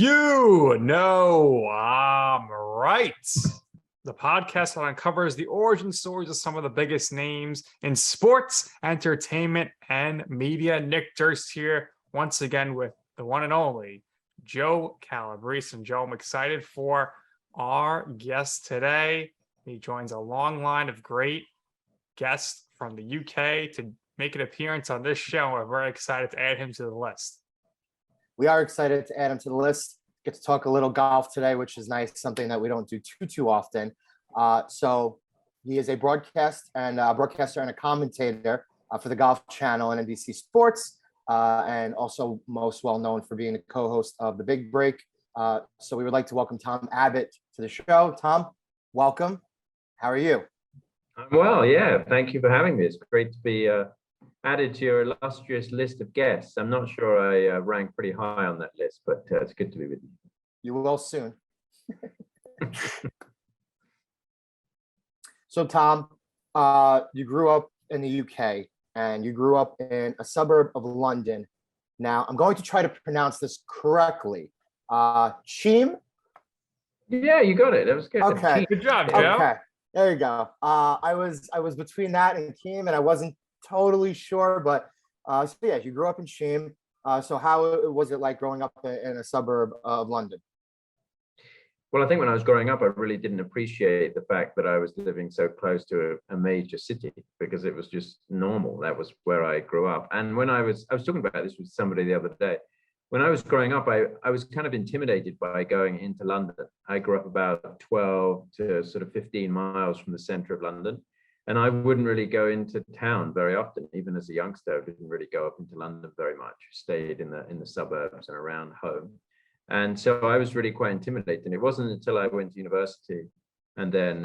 You know I'm right. The podcast that uncovers the origin stories of some of the biggest names in sports, entertainment, and media. Nick Durst here once again with the one and only Joe Calabrese. And Joe, I'm excited for our guest today. He joins a long line of great guests from the UK to make an appearance on this show. We're very excited to add him to the list. We are excited to add him to the list. Get to talk a little golf today, which is nice, something that we don't do too often. So he is a broadcaster and a commentator for the Golf Channel and NBC Sports, and also most well known for being the co-host of The Big Break. So we would like to welcome Tom Abbott to the show. Tom, welcome. How are you? I'm well, yeah. Thank you for having me. It's great to be added to your illustrious list of guests. I'm not sure I rank pretty high on that list, but it's good to be with you. You will soon. So, Tom, you grew up in the UK and you grew up in a suburb of London. Now, I'm going to try to pronounce this correctly. Cheam? Yeah, you got it. That was good. Okay. Good job, Joe. Okay. There you go. I was between that and Cheam, and I wasn't totally sure, but so yeah, you grew up in Cheam. So how was it like growing up in a suburb of London? Well, I think when I was growing up, I really didn't appreciate the fact that I was living so close to a major city because it was just normal. That was where I grew up. And when I was talking about this with somebody the other day. When I was growing up, I was kind of intimidated by going into London. I grew up about 12 to sort of 15 miles from the center of London. And I wouldn't really go into town very often, even as a youngster. I didn't really go up into London very much. Stayed in the suburbs and around home. And so I was really quite intimidated. And it wasn't until I went to university and then,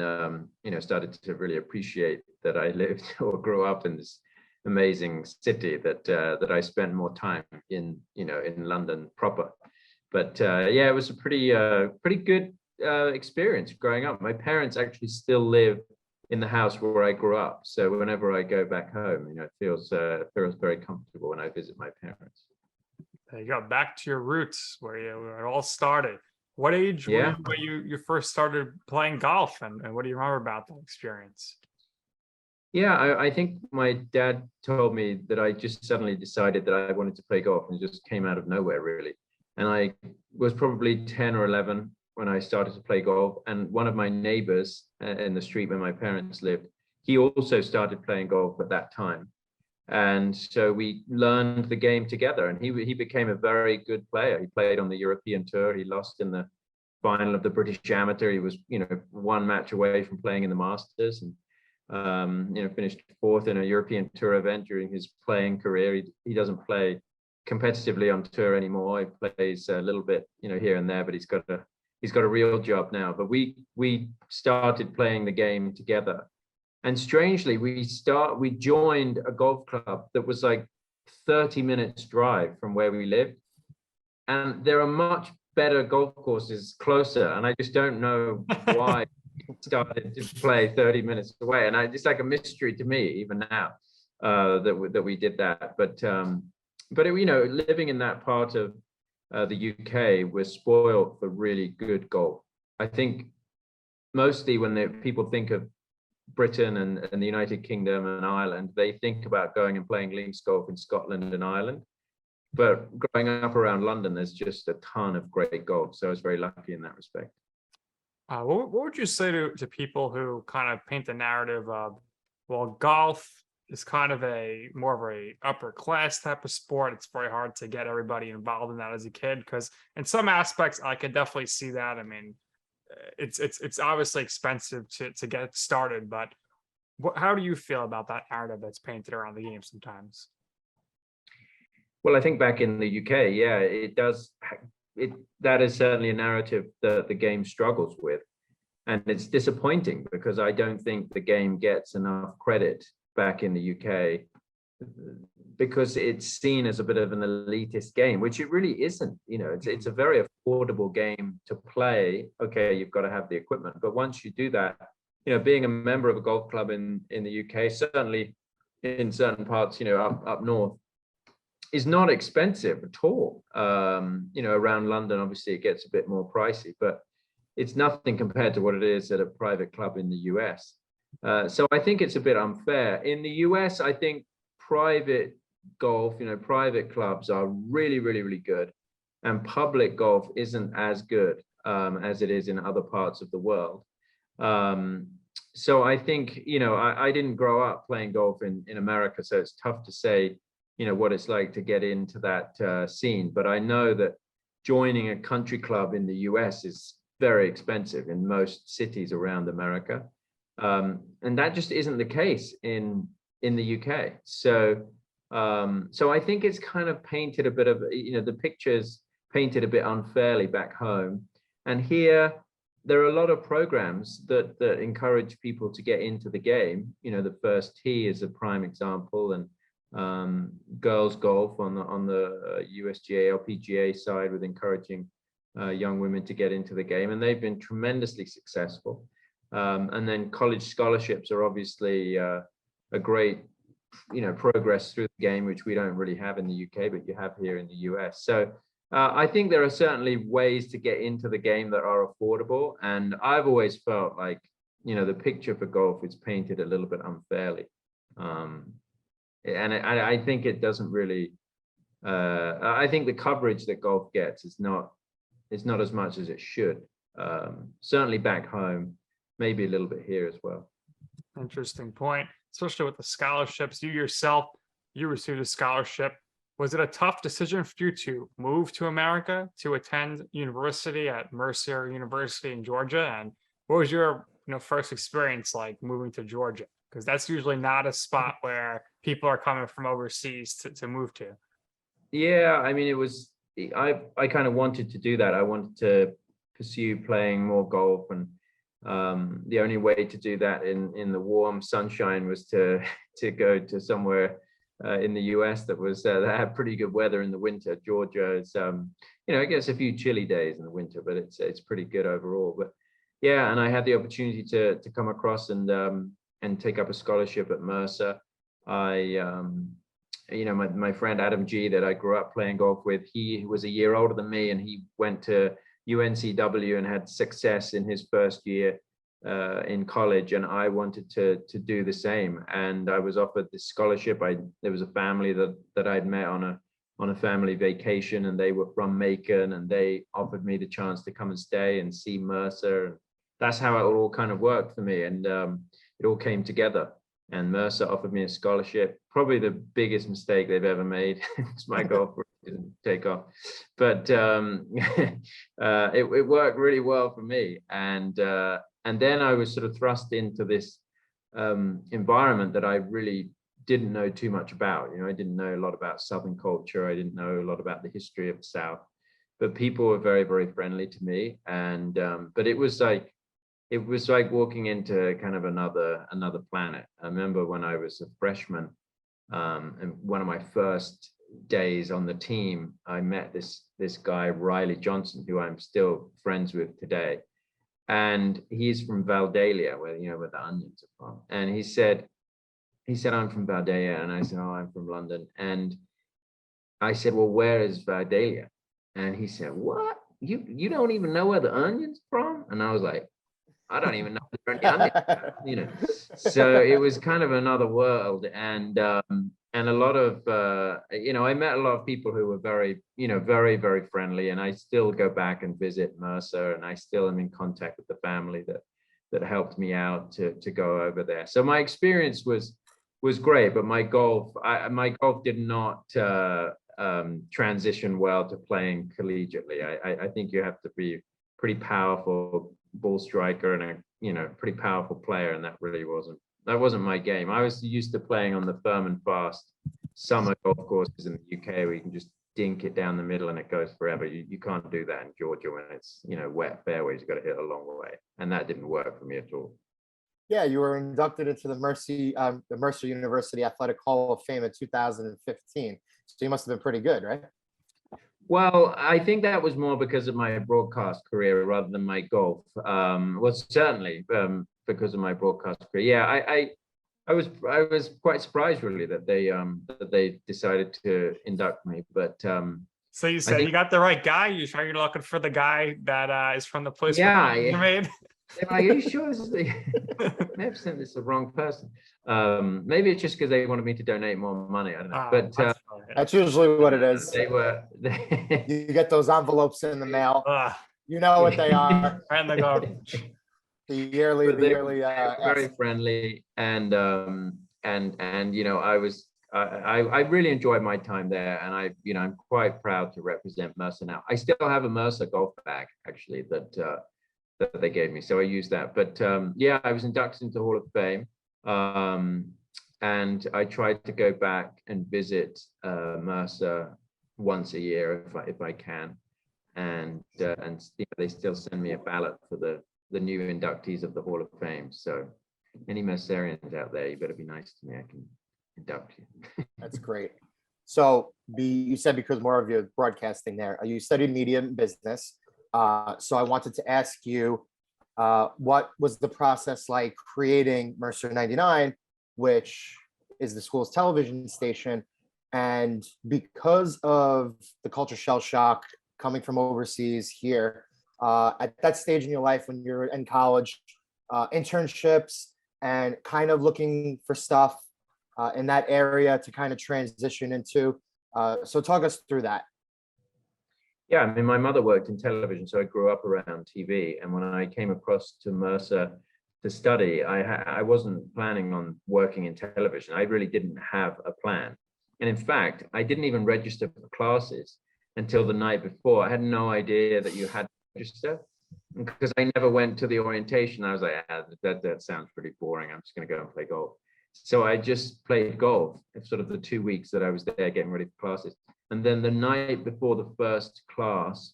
started to really appreciate that I lived or grew up in this amazing city that I spent more time in London proper. But yeah, it was a pretty good experience growing up. My parents actually still live in the house where I grew up. So whenever I go back home, it feels very comfortable when I visit my parents. There you go. Back to your roots where it all started. What age were you when you first started playing golf, and what do you remember about that experience? Yeah, I think my dad told me that I just suddenly decided that I wanted to play golf, and it just came out of nowhere, really. And I was probably 10 or 11 when I started to play golf. And one of my neighbors in the street where my parents lived, he also started playing golf at that time. And so we learned the game together, and he became a very good player. He played on the European Tour. He lost in the final of the British Amateur. He was, one match away from playing in the Masters, and finished fourth in a European Tour event during his playing career. He doesn't play competitively on tour anymore. He plays a little bit, here and there, but he's got a real job now. But we started playing the game together. And strangely, we joined a golf club that was like 30 minutes drive from where we lived. And there are much better golf courses closer. And I just don't know why we started to play 30 minutes away. And it's like a mystery to me, even now, that we did that. But living in that part of the UK, we're spoiled for really good golf. I think mostly when people think of Britain and the United Kingdom and Ireland, they think about going and playing links golf in Scotland and Ireland. But growing up around London, there's just a ton of great golf. So I was very lucky in that respect. What would you say to people who kind of paint the narrative of, well, golf is kind of more of a upper class type of sport. It's very hard to get everybody involved in that as a kid, because in some aspects I could definitely see that. I mean, it's obviously expensive to get started, but how do you feel about that narrative that's painted around the game sometimes? Well, I think back in the UK, yeah, it does. That is certainly a narrative that the game struggles with, and it's disappointing because I don't think the game gets enough credit back in the UK, because it's seen as a bit of an elitist game, which it really isn't. It's a very affordable game to play. Okay, you've got to have the equipment, but once you do that, being a member of a golf club in the UK, certainly in certain parts, up north, is not expensive at all. You know, around London, obviously it gets a bit more pricey, but it's nothing compared to what it is at a private club in the US. So I think it's a bit unfair. In the US, I think private golf, you know, private clubs are really, really, really good. And public golf isn't as good as it is in other parts of the world. So I think, you know, I didn't grow up playing golf in America, so it's tough to say, you know, what it's like to get into that scene. But I know that joining a country club in the US is very expensive in most cities around America. And that just isn't the case in the UK. So I think it's kind of painted a bit of, you know, the pictures painted a bit unfairly back home. And here, there are a lot of programs that encourage people to get into the game. You know, the First Tee is a prime example, and girls golf on the USGA, LPGA side with encouraging young women to get into the game, and they've been tremendously successful. And then college scholarships are obviously a great, you know, progress through the game, which we don't really have in the UK, but you have here in the US. So I think there are certainly ways to get into the game that are affordable. And I've always felt like, you know, the picture for golf is painted a little bit unfairly. And I think it doesn't really, I think the coverage that golf gets is not as much as it should. Certainly back home, maybe a little bit here as well. Interesting point, especially with the scholarships. You yourself, you received a scholarship. Was it a tough decision for you to move to America to attend university at Mercer University in Georgia? And what was your, you know, first experience like moving to Georgia? Because that's usually not a spot where people are coming from overseas to move to. Yeah, I mean, it was, I kind of wanted to do that. I wanted to pursue playing more golf, and the only way to do that in the warm sunshine was to go to somewhere in the US that had pretty good weather in the winter. Georgia is, you know, it gets a few chilly days in the winter, but it's pretty good overall. But yeah, and I had the opportunity to come across and take up a scholarship at Mercer. You know, my friend Adam G that I grew up playing golf with, he was a year older than me, and he went to UNCW and had success in his first year in college, and I wanted to do the same. And I was offered this scholarship. There was a family that I'd met on a family vacation, and they were from Macon, and they offered me the chance to come and stay and see Mercer. And that's how it all kind of worked for me, and it all came together. And Mercer offered me a scholarship. Probably the biggest mistake they've ever made. Because my golf didn't take off, but it worked really well for me. And then I was sort of thrust into this environment that I really didn't know too much about. You know, I didn't know a lot about Southern culture. I didn't know a lot about the history of the South, but people were very, very friendly to me. And but it was like walking into kind of another planet. I remember when I was a freshman, and one of my first days on the team, I met this guy, Riley Johnson, who I'm still friends with today. And he's from Valdalia, where the onions are from. And he said, I'm from Valdalia. And I said, oh, I'm from London. And I said, well, where is Valdalia? And he said, what? You don't even know where the onions are from? And I was like, I don't even know where the onions are, So it was kind of another world. And a lot of, I met a lot of people who were very, very, very friendly. And I still go back and visit Mercer, and I still am in contact with the family that helped me out to go over there. So my experience was great, but my golf did not transition well to playing collegiately. I think you have to be pretty powerful ball striker and a pretty powerful player, and that wasn't my game. I was used to playing on the firm and fast summer golf courses in the UK where you can just dink it down the middle and it goes forever. You can't do that in Georgia when it's wet fairways. You've got to hit a long way, and that didn't work for me at all. Yeah, you were inducted into the Mercer University Athletic Hall of Fame in 2015. So you must have been pretty good, right? Well, I think that was more because of my broadcast career rather than my golf. Well, certainly because of my broadcast career. Yeah, I was quite surprised really that they decided to induct me, but So you I said think you got the right guy. You sure you're looking for the guy that is from the place where yeah, you made? they're like, are you sure this is the may have sent this the wrong person? Maybe it's just because they wanted me to donate more money. I don't know, but That's usually what it is. they were. You get those envelopes in the mail. Ugh, You know what they are. and the garbage. The yearly, But the they yearly. were very friendly, and you know, I really enjoyed my time there, and I'm quite proud to represent Mercer now. I still have a Mercer golf bag actually that they gave me, so I use that. But yeah, I was inducted into the Hall of Fame, and I tried to go back and visit Mercer once a year if I can, and you know, they still send me a ballot for the new inductees of the Hall of Fame. So any Mercerians out there, you better be nice to me. I can induct you. That's great. So you said because more of your broadcasting there, you studied media and business. So I wanted to ask you, what was the process like creating Mercer 99, which is the school's television station? And because of the culture shell shock coming from overseas here, at that stage in your life when you're in college, internships and kind of looking for stuff in that area to kind of transition into. So talk us through that. Yeah, I mean, my mother worked in television, so I grew up around TV. And when I came across to Mercer to study, I wasn't planning on working in television. I really didn't have a plan. And in fact, I didn't even register for classes until the night before. I had no idea that you had to register because I never went to the orientation. I was like, that sounds pretty boring. I'm just going to go and play golf. So I just played golf sort of the 2 weeks that I was there getting ready for classes. And then the night before the first class,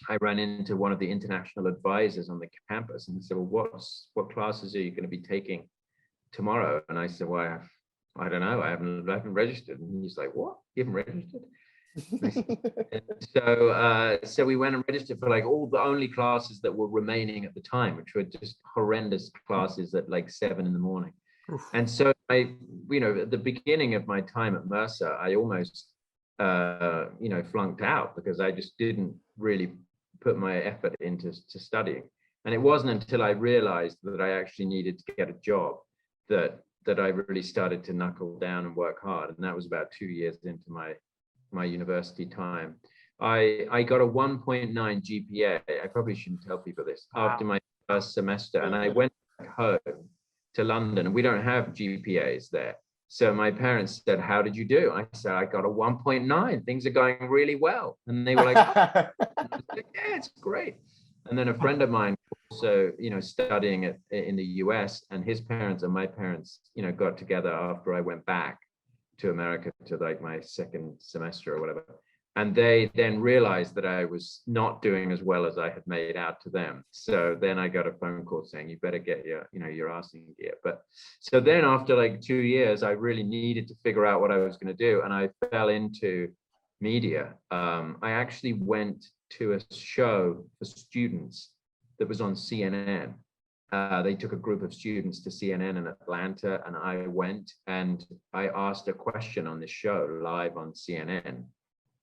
I ran into one of the international advisors on the campus and he said, well, what classes are you going to be taking tomorrow? And I said, well, I don't know. I haven't registered. And he's like, what? You haven't registered? So we went and registered for like all the only classes that were remaining at the time, which were just horrendous classes at like 7 a.m. And so at the beginning of my time at Mercer, I almost flunked out because I just didn't really put my effort into studying. And it wasn't until I realized that I actually needed to get a job that I really started to knuckle down and work hard. And that was about 2 years into my university time. I got a 1.9 GPA. I probably shouldn't tell people this after my first semester. And I went back home to London and we don't have GPAs there. So my parents said, how did you do? I said, I got a 1.9. Things are going really well. And they were like, yeah, it's great. And then a friend of mine also, studying in the US, and his parents and my parents, got together after I went back to America to like my second semester or whatever. And they then realized that I was not doing as well as I had made out to them. So then I got a phone call saying, you better get your ass in gear. But so then after like 2 years, I really needed to figure out what I was going to do. And I fell into media. I actually went to a show for students that was on CNN. They took a group of students to CNN in Atlanta, and I went and I asked a question on the show live on CNN.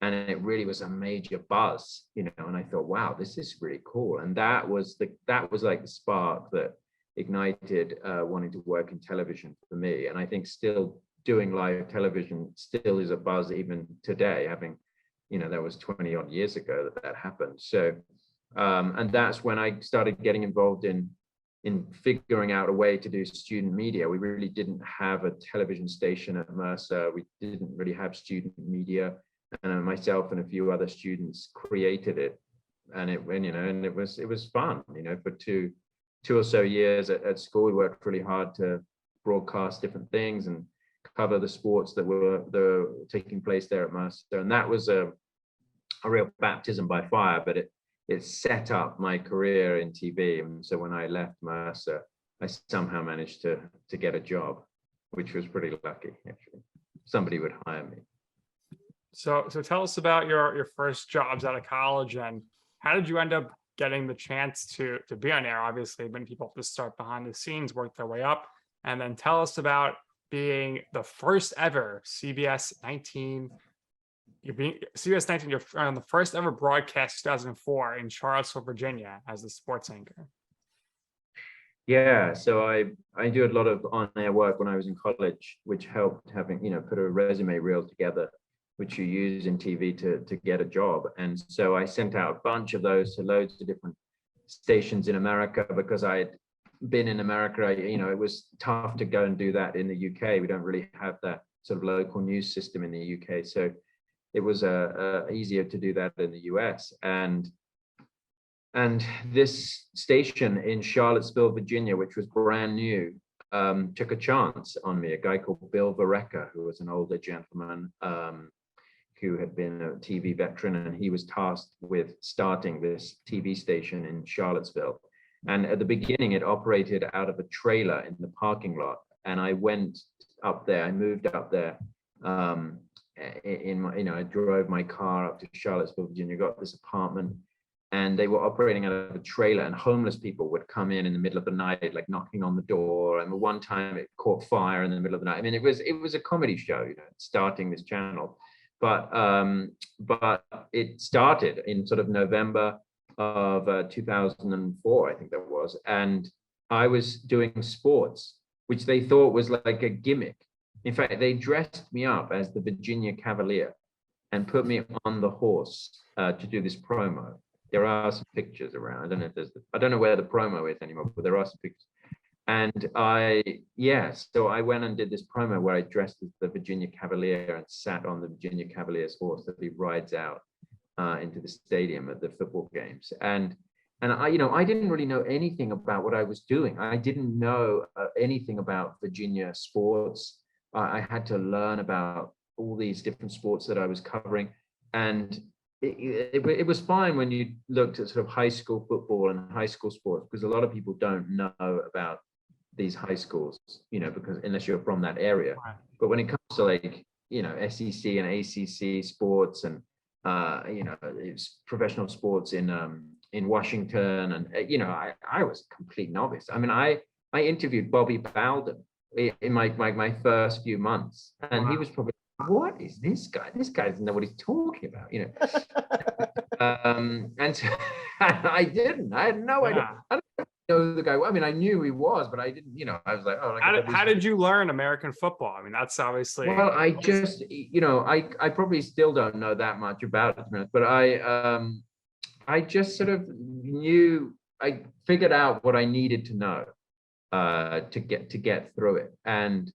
And it really was a major buzz, and I thought, wow, this is really cool. And that was like the spark that ignited wanting to work in television for me. And I think still doing live television still is a buzz even today, having, that was 20 odd years ago that happened. So, and that's when I started getting involved in figuring out a way to do student media. We really didn't have a television station at Mercer. We didn't really have student media. And myself and a few other students created it, and it was fun. For two or so years at school, we worked really hard to broadcast different things and cover the sports that were taking place there at Mercer. And that was a real baptism by fire, but it set up my career in TV. And so when I left Mercer, I somehow managed to get a job, which was pretty lucky actually. Somebody would hire me. So tell us about your first jobs out of college, and how did you end up getting the chance to be on air? Obviously, when people have to start behind the scenes, work their way up, and then tell us about being the first ever CBS 19. CBS 19. You're on the first ever broadcast 2004 in Charlottesville, Virginia, as the sports anchor. Yeah, so I do a lot of on-air work when I was in college, which helped having, put a resume reel together, which you use in TV to get a job. And so I sent out a bunch of those to loads of different stations in America because I had been in America. It was tough to go and do that in the UK. We don't really have that sort of local news system in the UK. So it was easier to do that in the US. And this station in Charlottesville, Virginia, which was brand new, took a chance on me. A guy called Bill Vareca, who was an older gentleman who had been a TV veteran, and he was tasked with starting this TV station in Charlottesville. And at the beginning, it operated out of a trailer in the parking lot. And I went up there. I moved up there. I drove my car up to Charlottesville, Virginia, got this apartment. And they were operating out of a trailer, and homeless people would come in the middle of the night, like knocking on the door. And one time it caught fire in the middle of the night. I mean, it was a comedy show, starting this channel. But it started in sort of November of 2004, I think that was. And I was doing sports, which they thought was like a gimmick. In fact, they dressed me up as the Virginia Cavalier and put me on the horse to do this promo. There are some pictures around. I don't know where the promo is anymore, but there are some pictures. And so I went and did this promo where I dressed as the Virginia Cavalier and sat on the Virginia Cavalier's horse that he rides out into the stadium at the football games. And I didn't really know anything about what I was doing. I didn't know anything about Virginia sports. I had to learn about all these different sports that I was covering. And it was fine when you looked at sort of high school football and high school sports, because a lot of people don't know about these high schools, because unless you're from that area. Right. But when it comes to SEC and ACC sports and it's professional sports in Washington, and I was a complete novice. I mean, I interviewed Bobby Bowden in my first few months, and wow. He was probably, what is this guy? This guy doesn't know what he's talking about, and so, I had no idea. I didn't know the guy. I mean, I knew he was, but I didn't, I was like, oh. How did you learn American football? I mean, that's obviously. Well, I just, I probably still don't know that much about it, but I just sort of knew, I figured out what I needed to know to get through it. And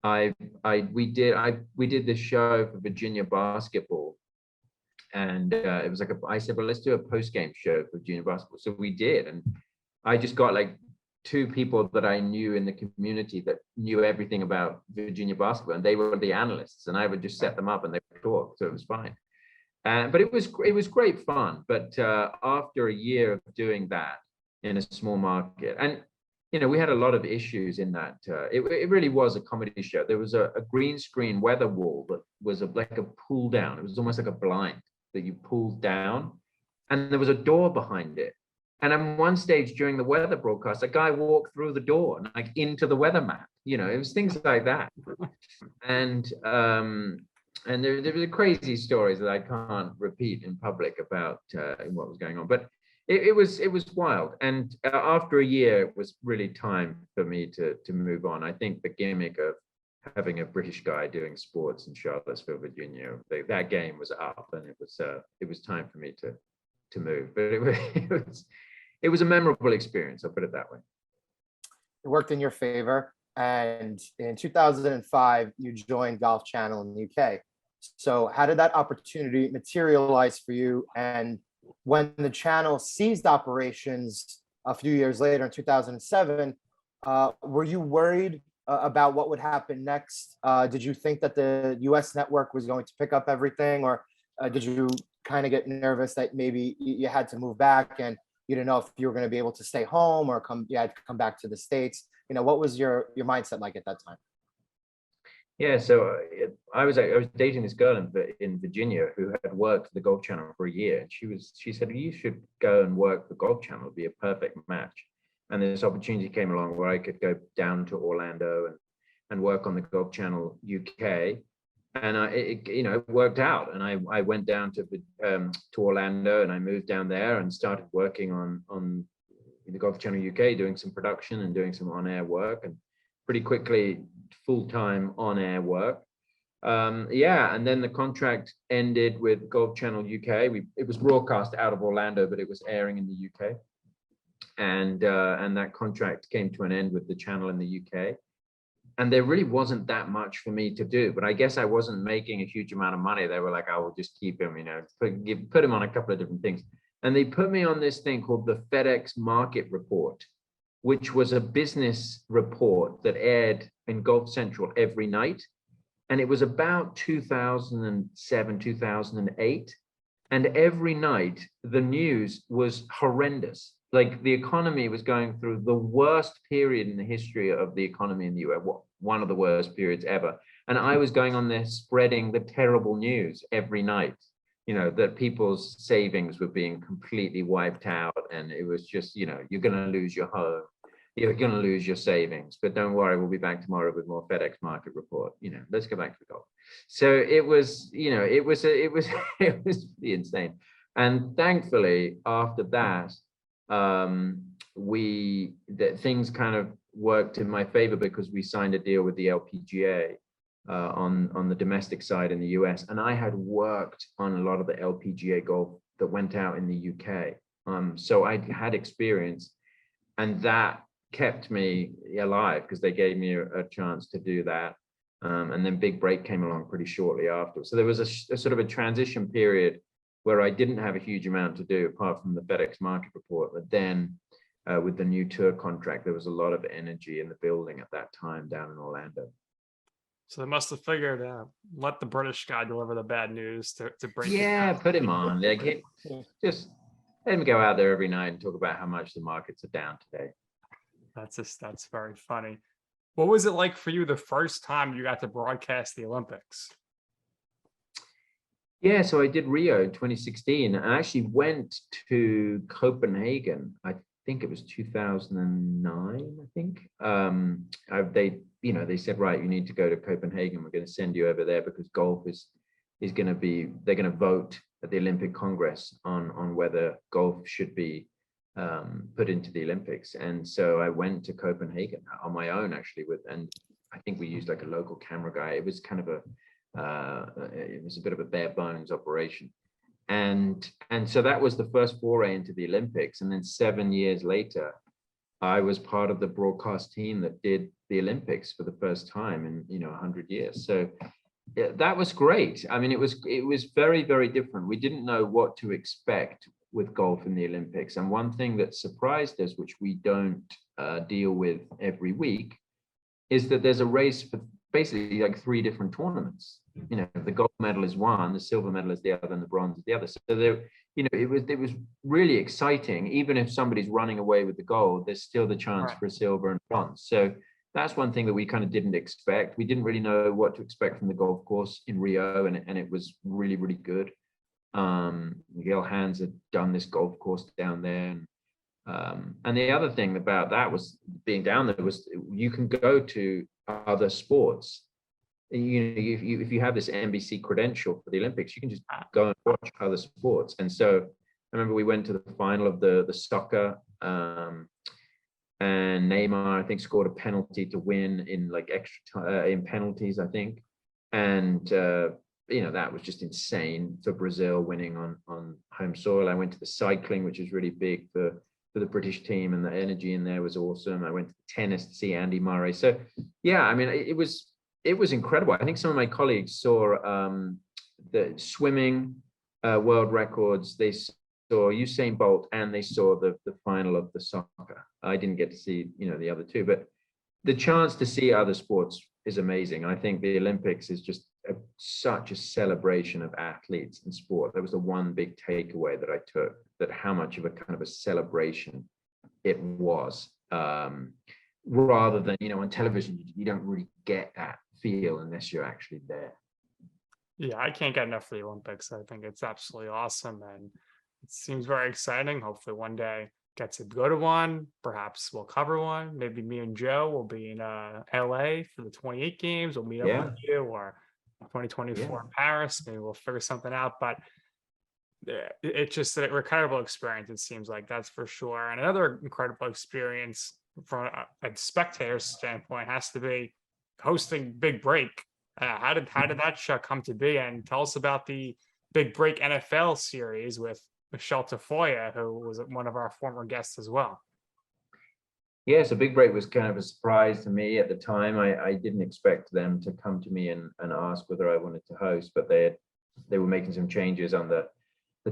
we did this show for Virginia basketball, and it was like I said, well, let's do a post-game show for Virginia basketball. So we did, and I just got like two people that I knew in the community that knew everything about Virginia basketball, and they were the analysts, and I would just set them up and they would talk, so it was fine. But it was great fun. But after a year of doing that in a small market, and we had a lot of issues in that. It really was a comedy show. There was a green screen weather wall that was like a pull down. It was almost like a blind that you pulled down, and there was a door behind it. And on one stage during the weather broadcast, a guy walked through the door and like into the weather map. It was things like that. And there were crazy stories that I can't repeat in public about what was going on. But it was wild. And after a year, it was really time for me to move on. I think the gimmick of having a British guy doing sports in Charlottesville, Virginia, that game was up, and it was time for me to move. But it was a memorable experience, I'll put it that way. It worked in your favor. And in 2005, you joined Golf Channel in the UK. So how did that opportunity materialize for you? And when the channel ceased operations a few years later in 2007, were you worried about what would happen next? Did you think that the US network was going to pick up everything? Or did you kind of get nervous that maybe you had to move back and you didn't know if you were going to be able to stay home or you had to come back to the States? What was your mindset like at that time? Yeah, so I was dating this girl in Virginia who had worked for the Golf Channel for a year. And she said, you should go and work for Golf Channel. It'd be a perfect match. And this opportunity came along where I could go down to Orlando and work on the Golf Channel UK. And it worked out. And I went down to Orlando, and I moved down there and started working on the Golf Channel UK, doing some production and doing some on-air work, and pretty quickly full-time on-air work. And then the contract ended with Golf Channel UK. It was broadcast out of Orlando, but it was airing in the UK. And that contract came to an end with the channel in the UK. And there really wasn't that much for me to do, but I guess I wasn't making a huge amount of money. They were like, "I will just keep him, put him on a couple of different things." And they put me on this thing called the FedEx Market Report, which was a business report that aired in Golf Central every night. And it was about 2007, 2008. And every night the news was horrendous. Like, the economy was going through the worst period in the history of the economy in the US, one of the worst periods ever. And I was going on there spreading the terrible news every night, that people's savings were being completely wiped out. And it was just, you're going to lose your home, you're going to lose your savings, but don't worry, we'll be back tomorrow with more FedEx Market Report. Let's go back to the golf. So it was, it was pretty insane. And thankfully, after that, things kind of worked in my favor, because we signed a deal with the LPGA on the domestic side in the US, and I had worked on a lot of the LPGA golf that went out in the UK. So I had experience, and that kept me alive because they gave me a chance to do that. And then Big Break came along pretty shortly after. So there was a sort of a transition period where I didn't have a huge amount to do apart from the FedEx Market Report. But then with the new tour contract, there was a lot of energy in the building at that time down in Orlando. So they must have figured let the British guy deliver the bad news to break it Yeah, down. put him on. Like, just let him go out there every night and talk about how much the markets are down today. That's very funny. What was it like for you the first time you got to broadcast the Olympics? Yeah, so I did Rio in 2016. I actually went to Copenhagen. I think it was 2009. I think they said, right, you need to go to Copenhagen. We're going to send you over there because golf is going to be. They're going to vote at the Olympic Congress on whether golf should be put into the Olympics. And so I went to Copenhagen on my own, actually, and I think we used like a local camera guy. It was kind of it was a bit of a bare bones operation. And so that was the first foray into the Olympics. And then 7 years later, I was part of the broadcast team that did the Olympics for the first time in 100 years. So yeah, that was great. I mean, it was very, very different. We didn't know what to expect with golf in the Olympics. And one thing that surprised us, which we don't deal with every week, is that there's a race for basically like 3 different tournaments. The gold medal is one, the silver medal is the other, and the bronze is the other. So there, it was really exciting. Even if somebody's running away with the gold, there's still the chance for a silver and bronze. So that's one thing that we kind of didn't expect. We didn't really know what to expect from the golf course in Rio, and it was really, really good. Miguel Hans had done this golf course down there. And the other thing about that was being down there was you can go to other sports. If you have this NBC credential for the Olympics, you can just go and watch other sports. And so I remember we went to the final of the soccer, and Neymar, I think, scored a penalty to win in like extra in penalties, I think. And that was just insane for Brazil winning on home soil. I went to the cycling, which is really big for the British team, and the energy in there was awesome. I went to tennis to see Andy Murray. So yeah, I mean, it was incredible. I think some of my colleagues saw the swimming world records. They saw Usain Bolt, and they saw the final of the soccer. I didn't get to see the other two, but the chance to see other sports is amazing. I think the Olympics is just such a celebration of athletes and sport. That was the one big takeaway that I took, that how much of a kind of a celebration it was, rather than, on television, you don't really get that feel unless you're actually there. Yeah, I can't get enough of the Olympics. I think it's absolutely awesome, and it seems very exciting. Hopefully one day get to go to one. Perhaps we'll cover one. Maybe me and Joe will be in LA for the 28 games. We'll meet up with you, or 2024 in Paris. Maybe we'll figure something out. But it's just an incredible experience. It seems like, that's for sure. And another incredible experience from a spectator's standpoint has to be hosting Big Break. How did that show come to be? And tell us about the Big Break NFL series with Michelle Tafoya, who was one of our former guests as well. Yeah, so Big Break was kind of a surprise to me at the time. I didn't expect them to come to me and ask whether I wanted to host, but they were making some changes on the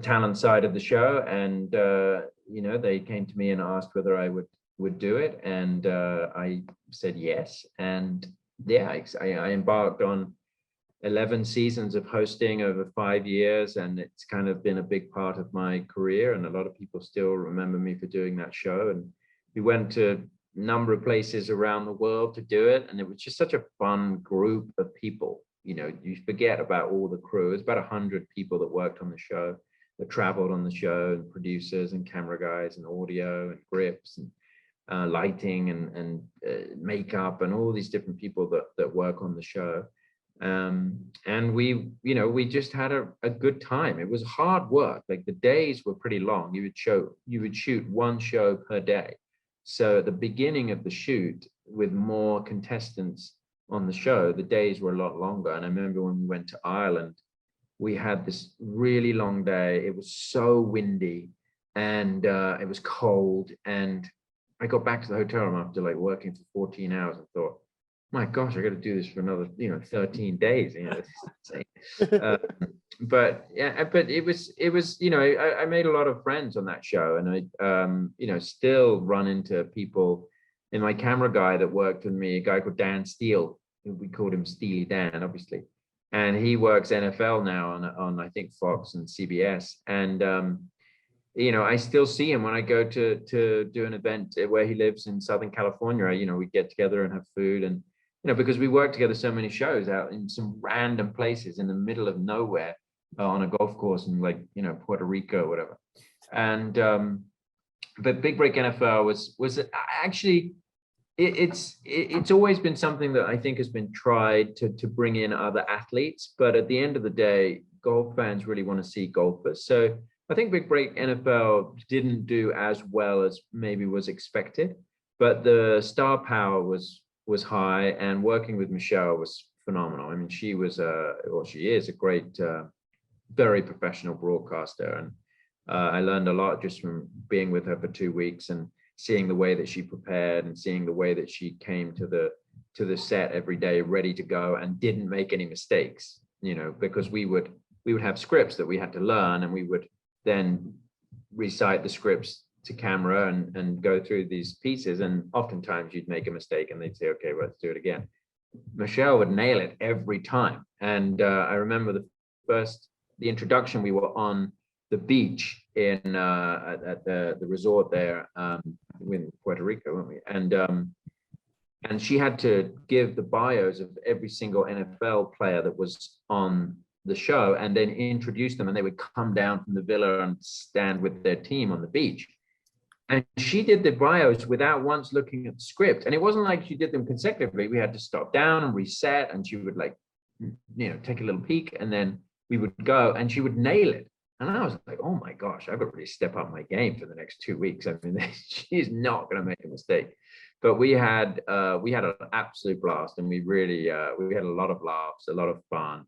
talent side of the show, and they came to me and asked whether I would do it, and I said yes. And I embarked on 11 seasons of hosting over 5 years, and it's kind of been a big part of my career, and a lot of people still remember me for doing that show. And we went to a number of places around the world to do it, and it was just such a fun group of people. You forget about all the crew. It's about 100 people that worked on the show, that traveled on the show, and producers and camera guys and audio and grips and lighting and makeup and all these different people that work on the show. And we just had a good time. It was hard work. Like, the days were pretty long. You would shoot one show per day. So at the beginning of the shoot, with more contestants on the show, the days were a lot longer. And I remember when we went to Ireland, we had this really long day. It was so windy, and it was cold. And I got back to the hotel room after working for 14 hours and thought, my gosh, I got to do this for another 13 days. This is insane. But it was I made a lot of friends on that show, and I still run into people. In my camera guy that worked with me, a guy called Dan Steele, we called him Steely Dan, obviously, and he works NFL now on I think Fox and CBS. And I still see him when I go to do an event where he lives in Southern California. We get together and have food, and because we work together so many shows out in some random places in the middle of nowhere on a golf course in Puerto Rico or whatever. And but Big Break NFL was actually, it's always been something that I think has been tried to bring in other athletes, but at the end of the day, golf fans really want to see golfers. So I think Big Break NFL didn't do as well as maybe was expected, but the star power was high, and working with Michelle was phenomenal. I mean, she is a great, very professional broadcaster, and I learned a lot just from being with her for 2 weeks and seeing the way that she prepared and seeing the way that she came to the set every day ready to go and didn't make any mistakes. Because we would have scripts that we had to learn, and we would then recite the scripts to camera and go through these pieces, and oftentimes you'd make a mistake and they'd say, okay, well, let's do it again. Michelle would nail it every time. And I remember the introduction, we were on the beach at the resort there in Puerto Rico, weren't we? And she had to give the bios of every single NFL player that was on the show, and then introduce them, and they would come down from the villa and stand with their team on the beach. And she did the bios without once looking at the script. And it wasn't like she did them consecutively. We had to stop down and reset, and she would take a little peek, and then we would go, and she would nail it. And I was like, oh my gosh, I've got to really step up my game for the next 2 weeks. I mean, she's not going to make a mistake. But we had an absolute blast, and we had a lot of laughs, a lot of fun.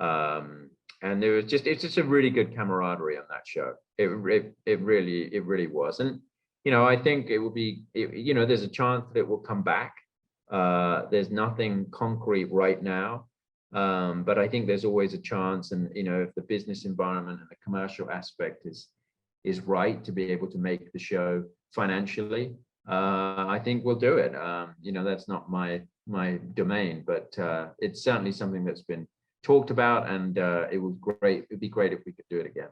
And it's just a really good camaraderie on that show. It really was. And I think it will be, there's a chance that it will come back. There's nothing concrete right now, but I think there's always a chance. And if the business environment and the commercial aspect is right to be able to make the show financially, I think we'll do it. That's not my domain, but it's certainly something that's been talked about, and it'd be great if we could do it again.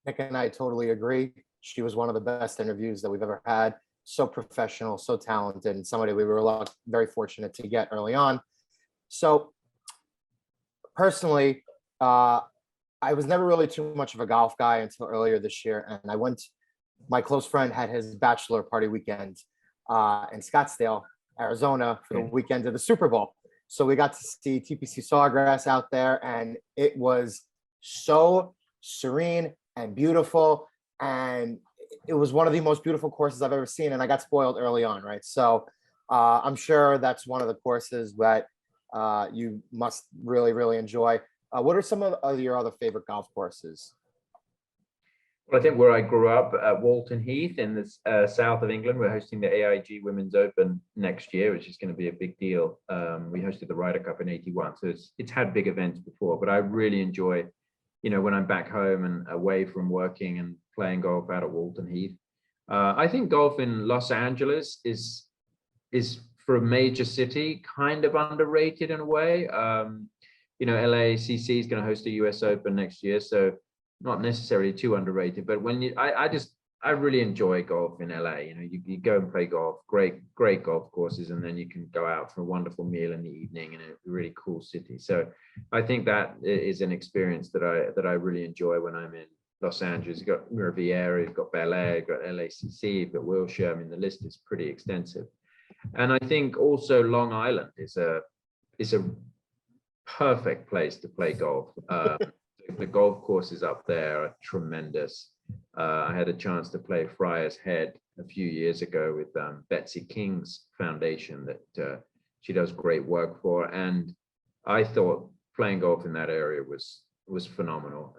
Nick and I totally agree. She was one of the best interviews that we've ever had. So professional, so talented, and somebody we were very fortunate to get early on. So personally, I was never really too much of a golf guy until earlier this year, and I went my close friend had his bachelor party weekend in Scottsdale, Arizona for the weekend of the Super Bowl. So we got to see TPC Sawgrass out there, and it was so serene and beautiful. And it was one of the most beautiful courses I've ever seen. And I got spoiled early on, right? So I'm sure that's one of the courses that you must really, really enjoy. What are some of your other favorite golf courses? Well, I think where I grew up at Walton Heath in the south of England, we're hosting the AIG Women's Open next year, which is going to be a big deal. We hosted the Ryder Cup in '81, so it's had big events before, but I really enjoy, when I'm back home and away from working and playing golf out at Walton Heath. I think golf in Los Angeles is for a major city kind of underrated in a way. LACC is going to host the US Open next year, so not necessarily too underrated, but I really enjoy golf in LA. You go and play golf, great golf courses, and then you can go out for a wonderful meal in the evening in a really cool city. So I think that is an experience that I really enjoy when I'm in Los Angeles. You've got Riviera, you've got Bel Air, you've got LACC, you've got Wilshire. I mean, the list is pretty extensive. And I think also Long Island is a perfect place to play golf. The golf courses up there are tremendous. I had a chance to play Friar's Head a few years ago with Betsy King's foundation that she does great work for, and I thought playing golf in that area was phenomenal.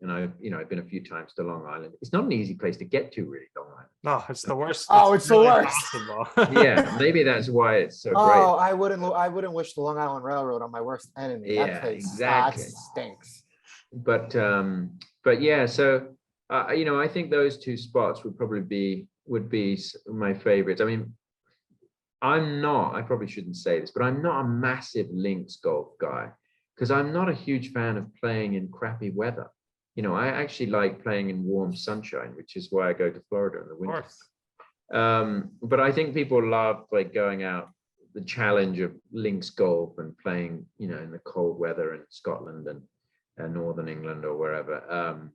And I've been a few times to Long Island. It's not an easy place to get to, really, Long Island. No, it's the worst. Oh, it's really the worst. impossible. Yeah, maybe that's why it's so great. Oh, I wouldn't wish the Long Island Railroad on my worst enemy. Yeah, That place exactly. stinks. But yeah, so I think those two spots would be my favorites. I mean, I probably shouldn't say this, but I'm not a massive links golf guy because I'm not a huge fan of playing in crappy weather. I actually like playing in warm sunshine, which is why I go to Florida in the winter. But I think people love like going out, the challenge of links golf and playing, in the cold weather in Scotland and Northern England or wherever.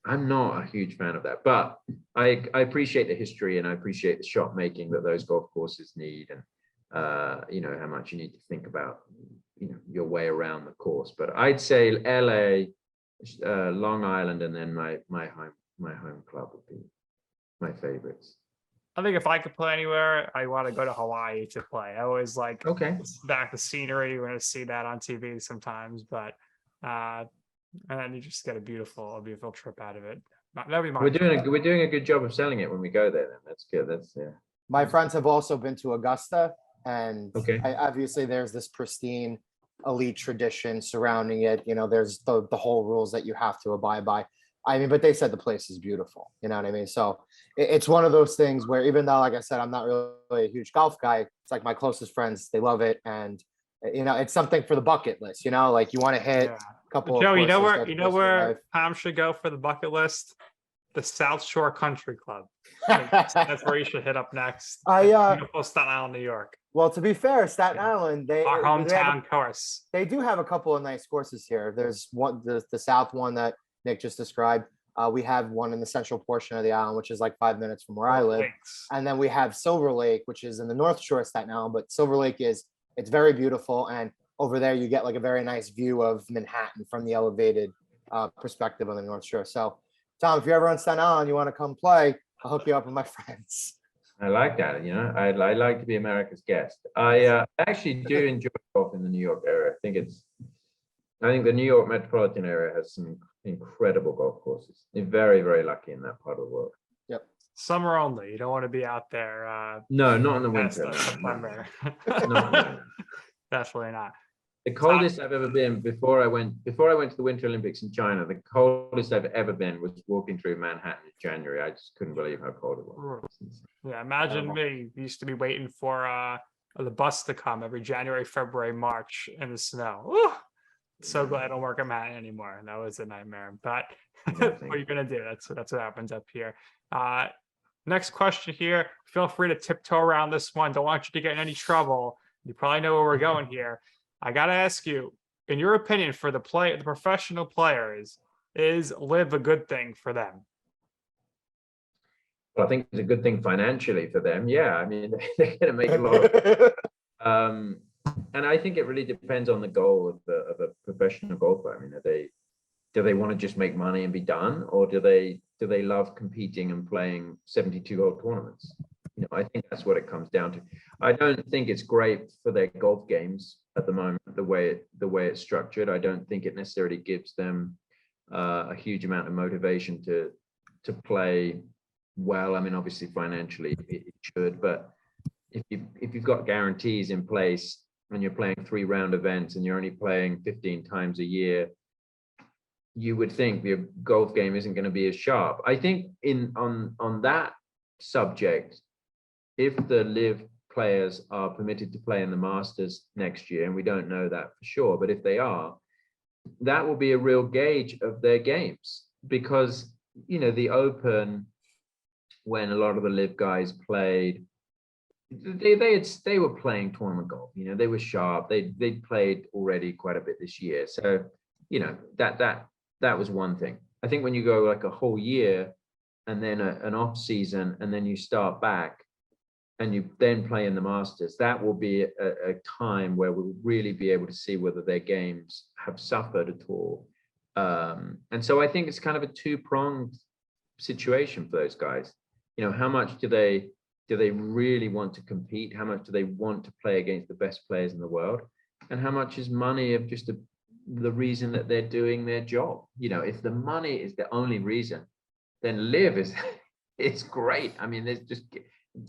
I'm not a huge fan of that, but I appreciate the history and I appreciate the shot making that those golf courses need, and how much you need to think about your way around the course. But I'd say LA, Long Island, and then my home club would be my favorites. I think if I could play anywhere, I want to go to Hawaii to play. I always like back the scenery. You're going to see that on TV sometimes, but and then you just get a beautiful trip out of it. That'd be my. We're doing a good job of selling it when we go there. Then that's good. My friends have also been to Augusta, and okay. Obviously there's this pristine elite tradition surrounding it. There's the whole rules that you have to abide by. I mean, but they said the place is beautiful. You know what I mean? So it's one of those things where even though, like I said, I'm not really a huge golf guy, it's like my closest friends, they love it. And, it's something for the bucket list, like you want to hit a couple Joe, of courses, you know where Tom should go for the bucket list? The South Shore Country Club. That's where you should hit up next. Beautiful Staten Island, New York. Well, to be fair, Staten Island, our hometown course. They do have a couple of nice courses here. There's one, the south one that Nick just described. We have one in the central portion of the island, which is like 5 minutes from where I live. Thanks. And then we have Silver Lake, which is in the North Shore of Staten Island. But Silver Lake it's very beautiful. And over there, you get like a very nice view of Manhattan from the elevated perspective on the North Shore. So, Tom, if you're ever on Staten Island, you want to come play, I'll hook you up with my friends. I like that. I like to be America's guest. I actually do enjoy golf in the New York area. I think the New York metropolitan area has some incredible golf courses. You're very, very lucky in that part of the world. Yep. Summer only. You don't want to be out there. No, not in the winter. No. Definitely not. The coldest I've ever been before I went to the Winter Olympics in China, the coldest I've ever been was walking through Manhattan in January. I just couldn't believe how cold it was. Yeah, imagine me. We used to be waiting for the bus to come every January, February, March in the snow. Ooh, so glad I don't work at Manhattan anymore. That was a nightmare. But what are you gonna do? That's what happens up here. Next question here. Feel free to tiptoe around this one. Don't want you to get in any trouble. You probably know where we're going here. I gotta ask you, in your opinion, for the professional players, is live a good thing for them? Well, I think it's a good thing financially for them. Yeah, I mean, they're going to make a lot. And I think it really depends on the goal of a professional golfer. I mean, do they want to just make money and be done, or do they love competing and playing 72-hole tournaments? I think that's what it comes down to. I don't think it's great for their golf games at the moment, the way it's structured. I don't think it necessarily gives them a huge amount of motivation to play well. I mean, obviously financially it should, but if you've got guarantees in place and you're playing 3-round events and you're only playing 15 times a year, you would think your golf game isn't going to be as sharp. I think on that subject, if the live players are permitted to play in the Masters next year, and we don't know that for sure, but if they are, that will be a real gauge of their games, because the Open, when a lot of the live guys played, they were playing tournament golf. They were sharp. They played already quite a bit this year, so that was one thing. I think when you go like a whole year and then an off season, and then you start back and you then play in the Masters, that will be a time where we'll really be able to see whether their games have suffered at all. And so I think it's kind of a two-pronged situation for those guys. How much do they really want to compete? How much do they want to play against the best players in the world? And how much is money of just the reason that they're doing their job? If the money is the only reason, then live it's great. I mean, there's just,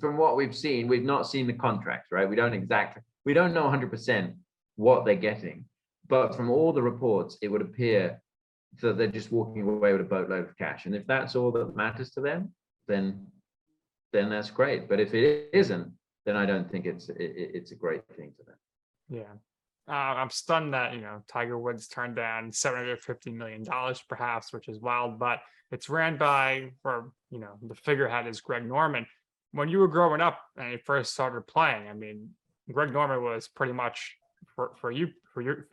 from what we've seen, we've not seen the contracts, right? We don't know 100% what they're getting, but from all the reports, it would appear that they're just walking away with a boatload of cash. And if that's all that matters to them, then that's great. But if it isn't, then I don't think it's a great thing for them. Yeah. I'm stunned that, Tiger Woods turned down $750 million perhaps, which is wild, but it's ran by, the figurehead is Greg Norman. When you were growing up and you first started playing, I mean, Greg Norman was pretty much for you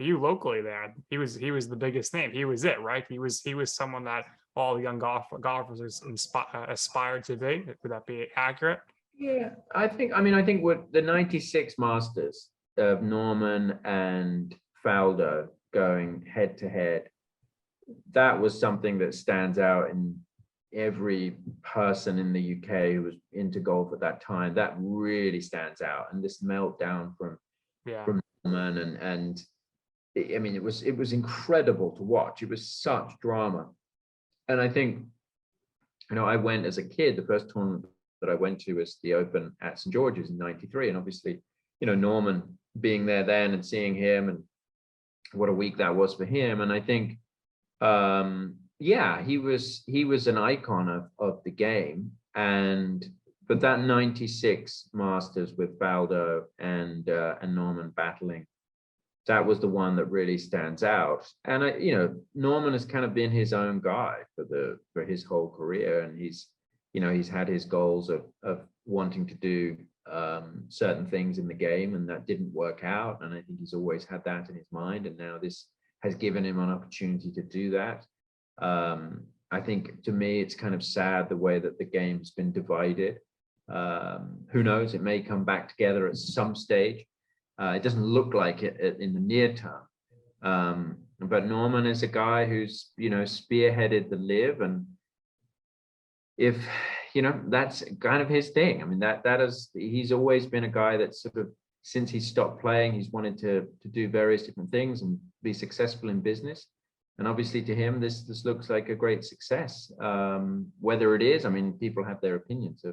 locally there. He was the biggest name. He was it, right? He was someone that all the young golfers aspired to be. Would that be accurate? Yeah, I think what the 96 Masters of Norman and Faldo going head to head, that was something that stands out in every person in the UK who was into golf at that time. That really stands out. And this meltdown from Norman and I mean, it was incredible to watch. It was such drama. And I think, I went as a kid, the first tournament that I went to was the Open at St. George's in '93. And obviously, Norman being there then and seeing him, and what a week that was for him. And I think, he was an icon of the game. But that 96 Masters with Faldo and Norman battling, that was the one that really stands out. And Norman has kind of been his own guy for his whole career, and he's had his goals of wanting to do certain things in the game, and that didn't work out. And I think he's always had that in his mind, and now this has given him an opportunity to do that. I think, to me, it's kind of sad the way that the game's been divided. Who knows? It may come back together at some stage. It doesn't look like it in the near term. But Norman is a guy who's, spearheaded the live, and if, that's kind of his thing. I mean, he's always been a guy that sort of, since he stopped playing, he's wanted to do various different things and be successful in business. And obviously to him, this looks like a great success. Whether it is, I mean, people have their opinions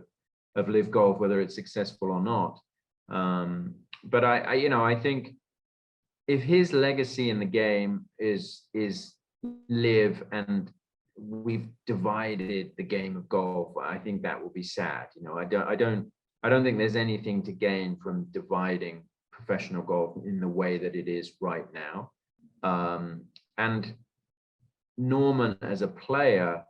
of live golf, whether it's successful or not. But I think if his legacy in the game is live, and we've divided the game of golf, I think that will be sad. I don't think there's anything to gain from dividing professional golf in the way that it is right now. And Norman as a player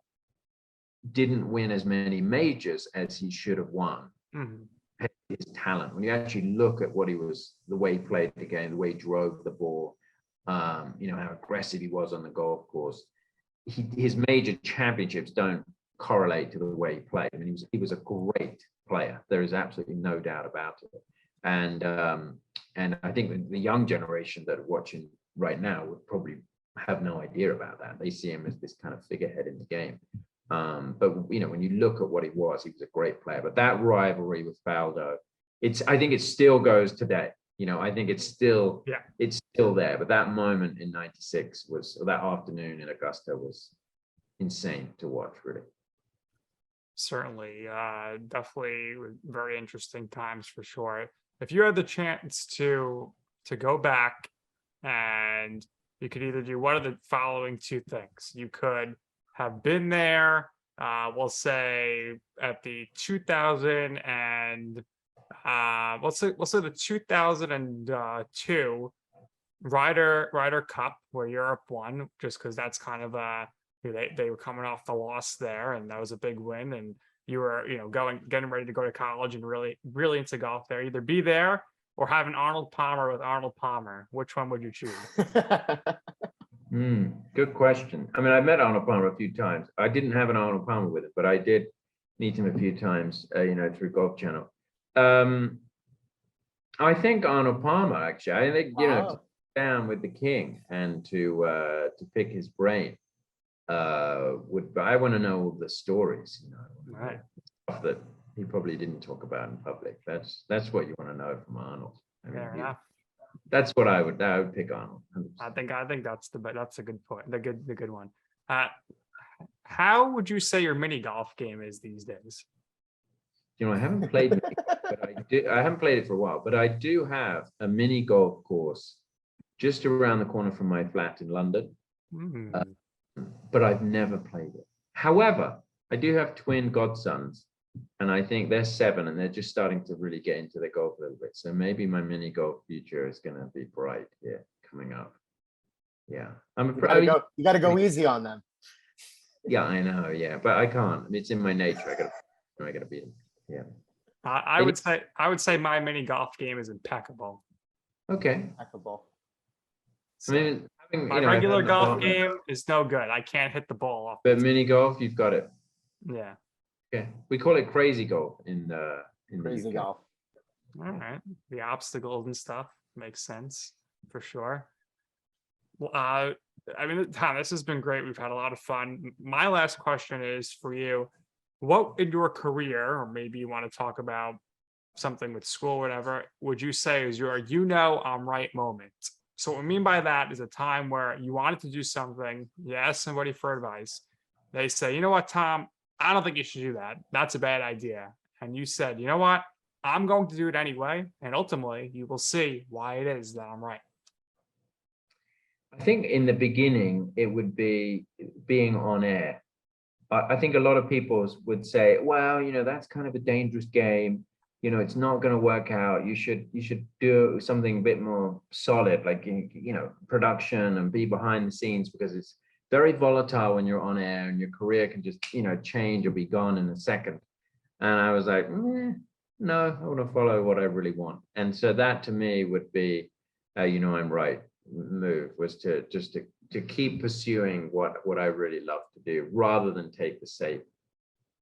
didn't win as many majors as he should have won. Mm-hmm. His talent, when you actually look at the way he played the game, the way he drove the ball, how aggressive he was on the golf course, his major championships don't correlate to the way he played. I mean, he was a great player. There is absolutely no doubt about it. And I think the young generation that are watching right now would probably have no idea about that. They see him as this kind of figurehead in the game. But when you look at what he was a great player. But that rivalry with Faldo, I think it still goes today. I think it's still there. But that moment in '96 or that afternoon in Augusta was insane to watch, really. Certainly, definitely very interesting times for sure. If you had the chance to go back, and you could either do one of the following two things. You could have been there, we'll say at the 2000 and let's say the 2002 Ryder Cup, where Europe won, just because that's kind of they were coming off the loss there, and that was a big win, and you were getting ready to go to college and really into golf there. Either be there or have an Arnold Palmer with Arnold Palmer. Which one would you choose? Good question. I mean, I met Arnold Palmer a few times. I didn't have an Arnold Palmer with it, but I did meet him a few times, through Golf Channel. I think Arnold Palmer, actually. I think, to sit down with the king and to pick his brain, I want to know all the stories, Right. Stuff that he probably didn't talk about in public. That's what you want to know from Arnold. Fair enough. That's what I would pick Arnold. 100%. I think that's a good point. The good one. How would you say your mini golf game is these days? I haven't played mini golf, but I haven't played it for a while, but I do have a mini golf course just around the corner from my flat in London. But I've never played it. However, I do have twin godsons, and I think they're 7, and they're just starting to really get into their golf a little bit. So maybe my mini golf future is going to be bright here coming up. Yeah, you got to go easy on them. Yeah, I know. Yeah, but I can't. I mean, it's in my nature. I got to beat them. Yeah. I would say my mini golf game is impeccable. Okay. Impeccable. I mean, my regular golf game is no good. I can't hit the ball off. But mini golf, you've got it. Yeah. Okay. We call it crazy golf in crazy the golf. All right. The obstacles and stuff makes sense for sure. Well, I mean, Tom, this has been great. We've had a lot of fun. My last question is for you. What in your career, or maybe you want to talk about something with school, whatever, would you say is your I'm right moment? So what I mean by that is a time where you wanted to do something, you ask somebody for advice. They say, you know what, Tom, I don't think you should do that. That's a bad idea. And you said, you know what, I'm going to do it anyway. And ultimately, you will see why it is that I'm right. I think in the beginning, it would be being on air. I think a lot of people would say, well, that's kind of a dangerous game. It's not going to work out. You should do something a bit more solid, like, production, and be behind the scenes, because it's very volatile when you're on air, and your career can just, change or be gone in a second. And I was like, no, I want to follow what I really want. And so that to me would be, I'm right move, was to keep pursuing what I really love to do, rather than take the safe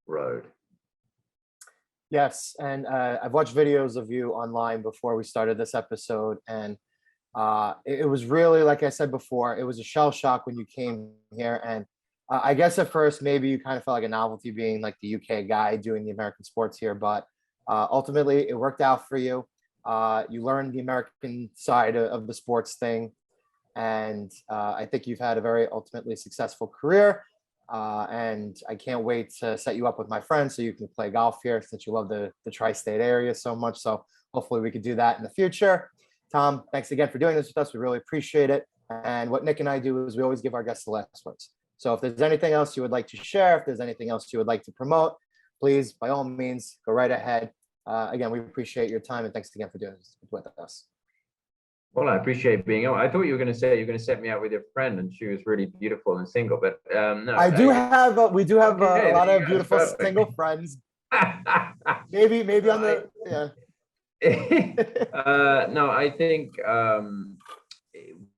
road. Yes, and I've watched videos of you online before we started this episode, and it was really, like I said before, it was a shell shock when you came here. And I guess at first maybe you kind of felt like a novelty being like the UK guy doing the American sports here, but ultimately it worked out for you. You learned the American side of the sports thing, and I think you've had a very ultimately successful career. And I can't wait to set you up with my friends so you can play golf here, since you love the tri-state area so much. So hopefully we could do that in the future. Tom, thanks again for doing this with us. We really appreciate it. And what Nick and I do is we always give our guests the last words. So if there's anything else you would like to share, if there's anything else you would like to promote, please, by all means, go right ahead. Again, we appreciate your time, and thanks again for doing this with us. Well, I appreciate being on. I thought you were going to say you're going to set me up with your friend, and she was really beautiful and single. But no, we do have a lot of beautiful single friends. maybe on the no, I think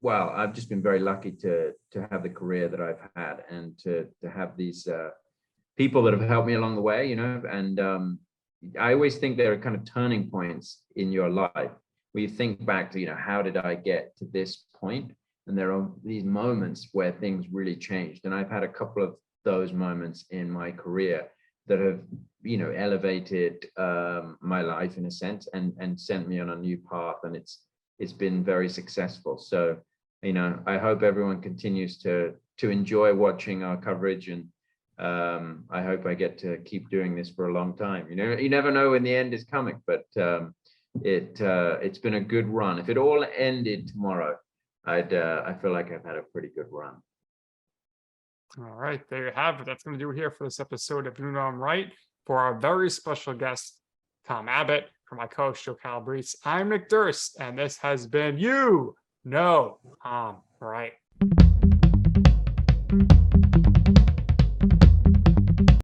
well, I've just been very lucky to have the career that I've had, and to have these people that have helped me along the way, you know, and I always think there are kind of turning points in your life where you think back to, you know, how did I get to this point? And there are these moments where things really changed. And I've had a couple of those moments in my career that have, you know, elevated my life in a sense and sent me on a new path. And it's been very successful. So, you know, I hope everyone continues to enjoy watching our coverage, and I hope I get to keep doing this for a long time. You know, you never know when the end is coming, but it's been a good run. If it all ended tomorrow, I feel like I've had a pretty good run. All right, there you have it. That's going to do it here for this episode of You Know I'm Right. For our very special guest, Tom Abbott, for my co-host Joe Calabrese, I'm Nick Durst, and this has been You Know I'm Right.